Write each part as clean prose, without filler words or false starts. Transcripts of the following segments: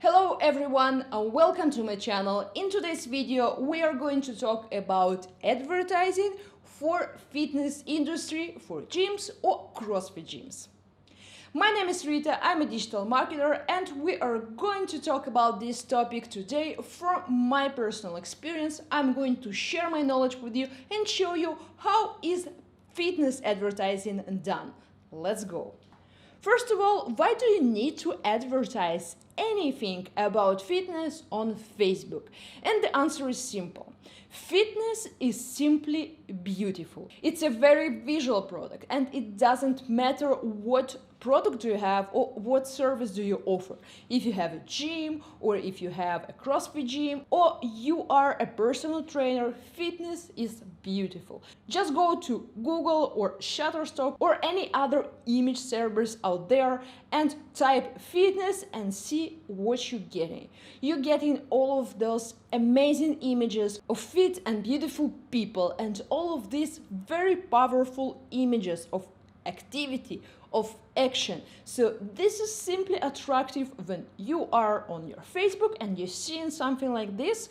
Hello everyone and welcome to my channel. In today's video we are going to talk about advertising for fitness industry, for gyms or CrossFit gyms. My name is Rita, I'm a digital marketer and we are going to talk about this topic today from my personal experience. I'm going to share my knowledge with you and show you how is fitness advertising done. Let's go. First of all, why do you need to advertise anything about fitness on Facebook? And the answer is simple. Fitness is simply beautiful. It's a very visual product and it doesn't matter what product do you have or what service do you offer. If you have a gym or if you have a CrossFit gym or you are a personal trainer, fitness is beautiful. Just go to Google or Shutterstock or any other image servers out there and type fitness and see what you're getting. You're getting all of those amazing images of fit and beautiful people and all of these very powerful images of activity, of action. So this is simply attractive when you are on your Facebook and you're seeing something like this.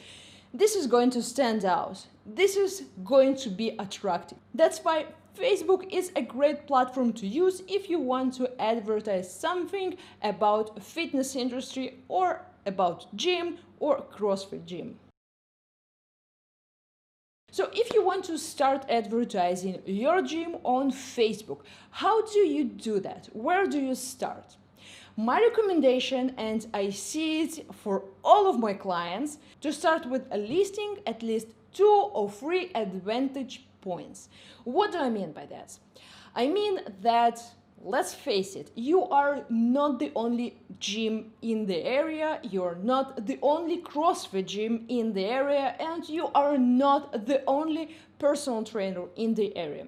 This is going to stand out. This is going to be attractive. That's why Facebook is a great platform to use if you want to advertise something about fitness industry or about gym or CrossFit gym. So if you want to start advertising your gym on Facebook, how do you do that? Where do you start? My recommendation, and I see it for all of my clients, to start with a listing at least 2 or 3 advantage points. What do I mean by that? I mean that, let's face it, you are not the only gym in the area, you're not the only CrossFit gym in the area, and you are not the only personal trainer in the area.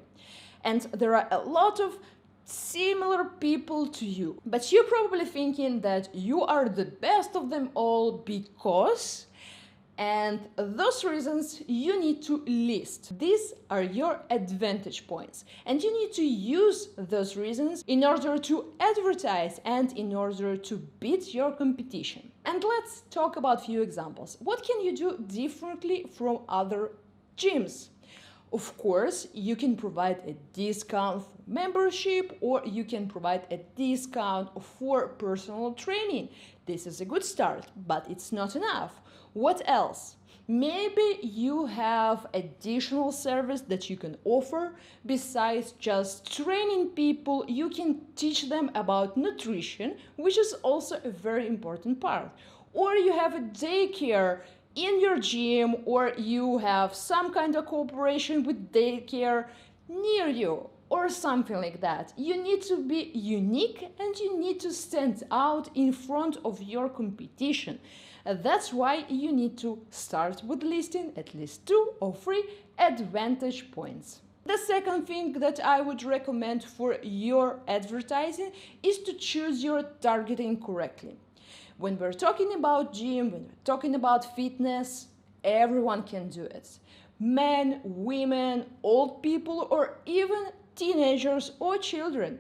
And there are a lot of similar people to you, but you're probably thinking that you are the best of them all because, and those reasons you need to list. These are your advantage points and you need to use those reasons in order to advertise and in order to beat your competition. And let's talk about a few examples. What can you do differently from other gyms? Of course, you can provide a discount for membership or you can provide a discount for personal training. This is a good start, but it's not enough. What else? Maybe you have additional service that you can offer. Besides just training people, you can teach them about nutrition, which is also a very important part. Or you have a daycare in your gym, or you have some kind of cooperation with daycare near you, or something like that. You need to be unique and you need to stand out in front of your competition. That's why you need to start with listing at least 2 or 3 advantage points. The second thing that I would recommend for your advertising is to choose your targeting correctly. When we're talking about gym, when we're talking about fitness, everyone can do it. Men, women, old people, or even teenagers or children.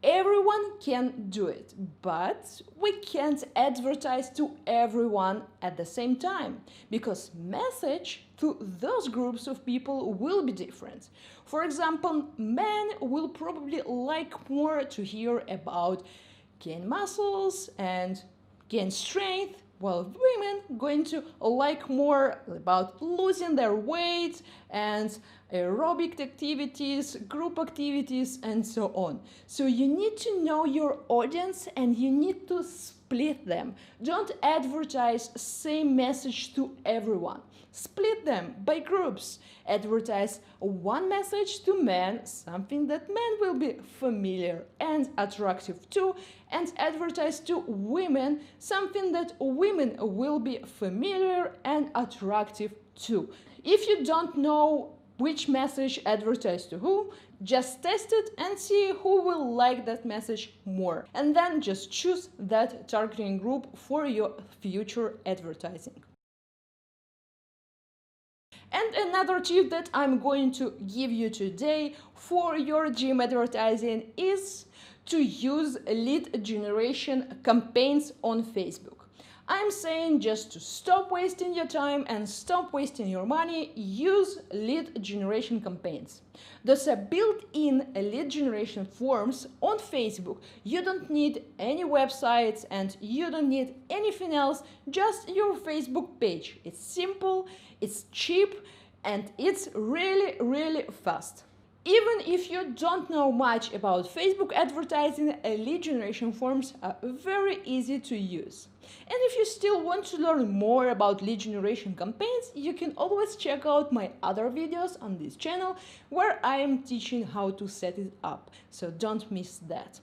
Everyone can do it, but we can't advertise to everyone at the same time because message to those groups of people will be different. For example, men will probably like more to hear about gain muscles and gain strength, while women going to like more about losing their weight and aerobic activities, group activities, and so on. So you need to know your audience and you need to split them. Don't advertise same message to everyone. Split them by groups. Advertise one message to men, something that men will be familiar and attractive to, and advertise to women, something that women will be familiar and attractive to. If you don't know which message advertise to who, just test it and see who will like that message more. And then just choose that targeting group for your future advertising. And another tip that I'm going to give you today for your gym advertising is to use lead generation campaigns on Facebook. I'm saying just to stop wasting your time and stop wasting your money, use lead generation campaigns. Those are built-in lead generation forms on Facebook. You don't need any websites and you don't need anything else, just your Facebook page. It's simple, it's cheap, and it's really, really fast. Even if you don't know much about Facebook advertising, lead generation forms are very easy to use. And if you still want to learn more about lead generation campaigns, you can always check out my other videos on this channel where I am teaching how to set it up, so don't miss that.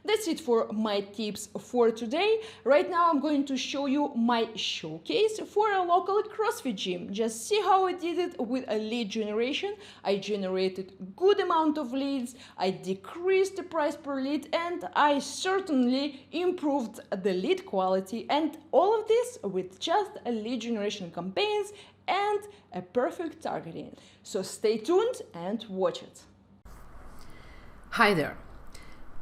That's it for my tips for today. Right now I'm going to show you my showcase for a local CrossFit gym. Just see how I did it with a lead generation. I generated good amount of leads, I decreased the price per lead, and I certainly improved the lead quality, and all of this with just a lead generation campaigns and a perfect targeting. So stay tuned and watch it. Hi there.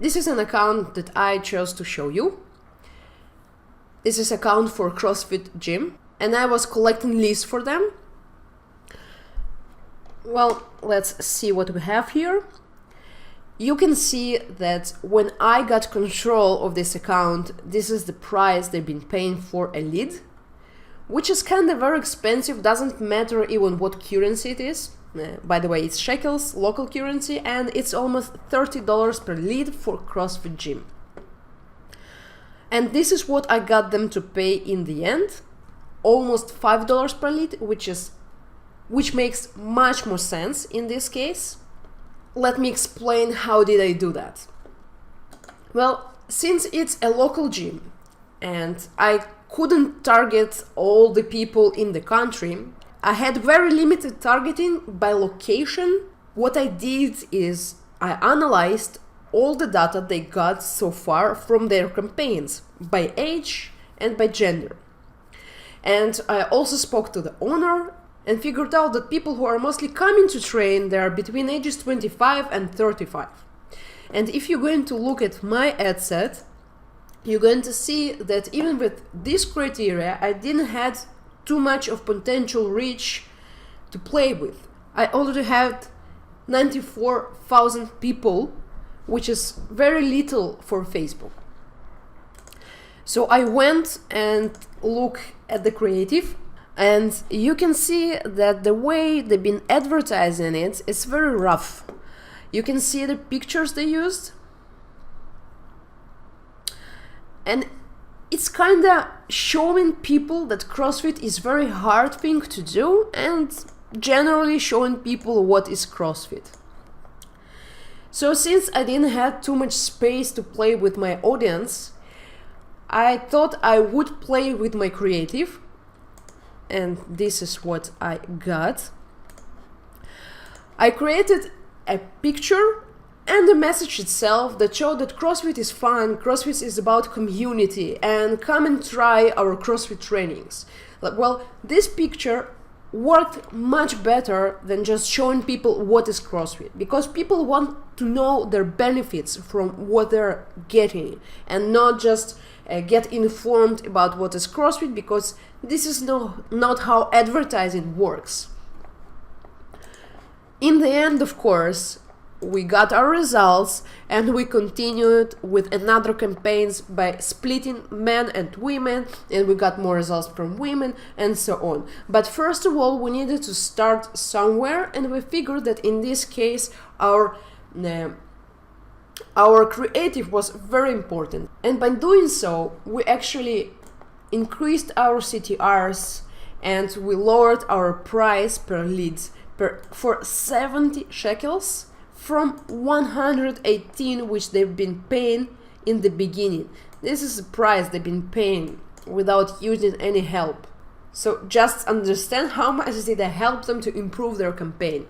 This is an account that I chose to show you. This is an account for CrossFit gym, and I was collecting leads for them. Well, let's see what we have here. You can see that when I got control of this account, this is the price they've been paying for a lead, which is kind of very expensive, doesn't matter even what currency it is. By the way, it's shekels, local currency, and it's almost $30 per lead for CrossFit gym. And this is what I got them to pay in the end, almost $5 per lead, which makes much more sense in this case. Let me explain how did I do that. Well, since it's a local gym and I couldn't target all the people in the country, I had very limited targeting by location. What I did is I analyzed all the data they got so far from their campaigns by age and by gender. And I also spoke to the owner and figured out that people who are mostly coming to train, they are between ages 25 and 35. And if you're going to look at my ad set, you're going to see that even with this criteria, I didn't have too much of potential reach to play with. I already had 94,000 people, which is very little for Facebook. So I went and looked at the creative, and you can see that the way they've been advertising it is very rough. You can see the pictures they used, and it's kind of showing people that CrossFit is very hard thing to do, and generally showing people what is CrossFit. So since I didn't have too much space to play with my audience, I thought I would play with my creative, and this is what I got. I created a picture and the message itself that showed that CrossFit is fun, CrossFit is about community, and come and try our CrossFit trainings. Well, this picture worked much better than just showing people what is CrossFit, because people want to know their benefits from what they're getting and not just get informed about what is CrossFit, because this is not how advertising works. In the end, of course, we got our results, and we continued with another campaigns by splitting men and women, and we got more results from women and so on. But first of all, we needed to start somewhere, and we figured that in this case our creative was very important. And by doing so, we actually increased our CTRs and we lowered our price per leads for 70 shekels from 118 which they've been paying in the beginning. This is the price they've been paying without using any help. So just understand how much did I help them to improve their campaign.